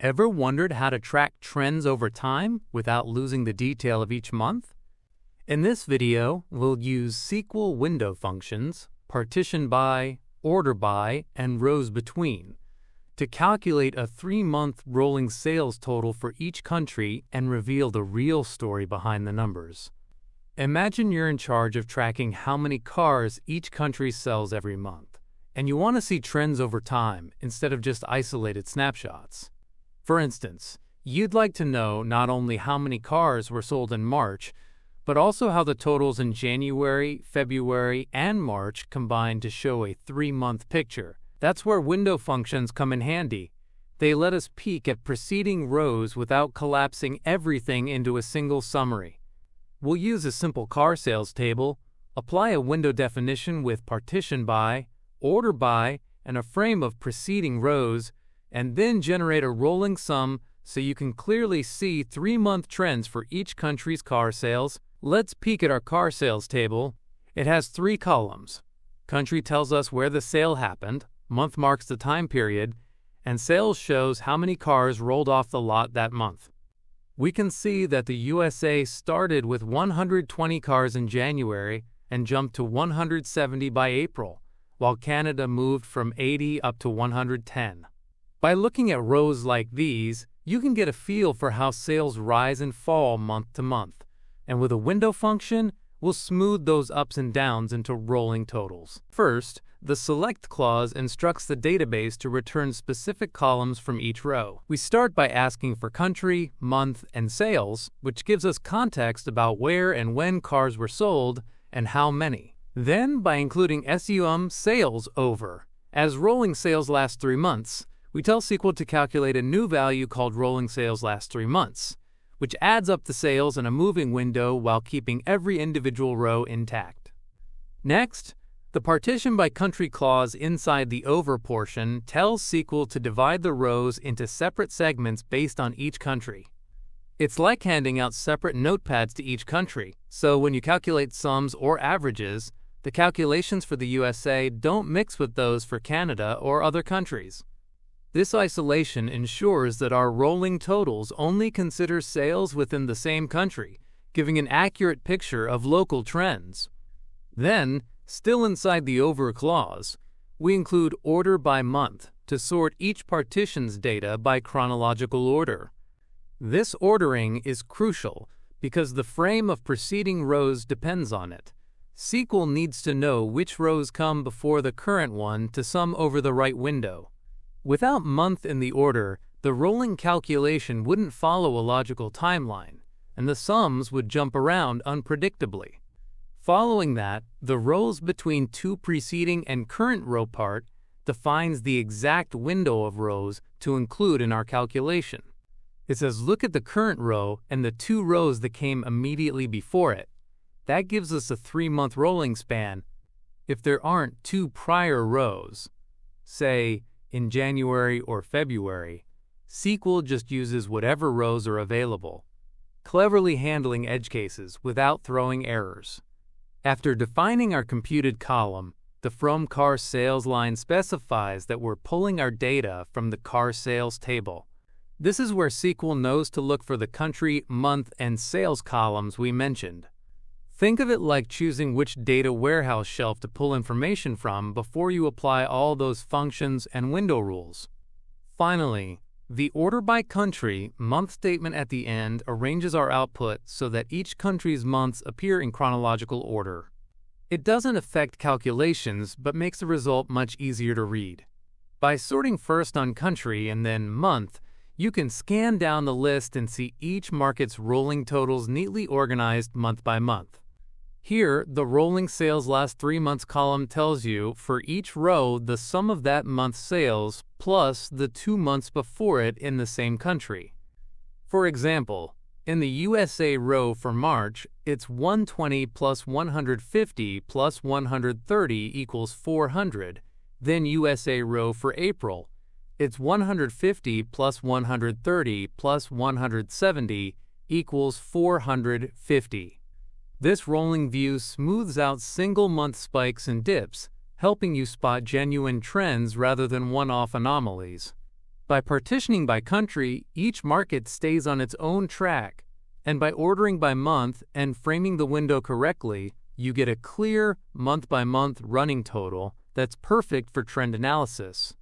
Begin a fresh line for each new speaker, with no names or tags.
Ever wondered how to track trends over time without losing the detail of each month? In this video, we'll use SQL window functions, partition by, order by, and rows between to calculate a 3-month rolling sales total for each country and reveal the real story behind the numbers. Imagine you're in charge of tracking how many cars each country sells every month, and you want to see trends over time instead of just isolated snapshots. For instance, you'd like to know not only how many cars were sold in March, but also how the totals in January, February, and March combine to show a 3-month picture. That's where window functions come in handy. They let us peek at preceding rows without collapsing everything into a single summary. We'll use a simple car sales table, apply a window definition with partition by, order by, and a frame of preceding rows, and then generate a rolling sum so you can clearly see 3-month trends for each country's car sales. Let's peek at our car sales table. It has 3 columns. Country tells us where the sale happened, month marks the time period, and sales shows how many cars rolled off the lot that month. We can see that the USA started with 120 cars in January and jumped to 170 by April, while Canada moved from 80 up to 110. By looking at rows like these, you can get a feel for how sales rise and fall month to month, and with a window function, we'll smooth those ups and downs into rolling totals. First, the select clause instructs the database to return specific columns from each row. We start by asking for country, month, and sales, which gives us context about where and when cars were sold and how many. Then, by including SUM sales over. As rolling sales last 3 months, we tell SQL to calculate a new value called rolling sales last 3 months, which adds up the sales in a moving window while keeping every individual row intact. Next, the partition by country clause inside the over portion tells SQL to divide the rows into separate segments based on each country. It's like handing out separate notepads to each country, so when you calculate sums or averages, the calculations for the USA don't mix with those for Canada or other countries. This isolation ensures that our rolling totals only consider sales within the same country, giving an accurate picture of local trends. Then, still inside the over clause, we include order by month to sort each partition's data by chronological order. This ordering is crucial because the frame of preceding rows depends on it. SQL needs to know which rows come before the current one to sum over the right window. Without month in the order, the rolling calculation wouldn't follow a logical timeline, and the sums would jump around unpredictably. Following that, the rows between 2 preceding and current row part defines the exact window of rows to include in our calculation. It says look at the current row and the 2 rows that came immediately before it. That gives us a 3-month rolling span. If there aren't 2 prior rows, say in January or February, SQL just uses whatever rows are available, cleverly handling edge cases without throwing errors. After defining our computed column, the From Car Sales line specifies that we're pulling our data from the car sales table. This is where SQL knows to look for the country, month, and sales columns we mentioned. Think of it like choosing which data warehouse shelf to pull information from before you apply all those functions and window rules. Finally, the order by country month statement at the end arranges our output so that each country's months appear in chronological order. It doesn't affect calculations but makes the result much easier to read. By sorting first on country and then month, you can scan down the list and see each market's rolling totals neatly organized month by month. Here, the rolling sales last 3 months column tells you, for each row, the sum of that month's sales plus the 2 months before it in the same country. For example, in the USA row for March, it's 120 plus 150 plus 130 equals 400. Then USA row for April, it's 150 plus 130 plus 170 equals 450. This rolling view smooths out single-month spikes and dips, helping you spot genuine trends rather than one-off anomalies. By partitioning by country, each market stays on its own track, and by ordering by month and framing the window correctly, you get a clear month-by-month running total that's perfect for trend analysis.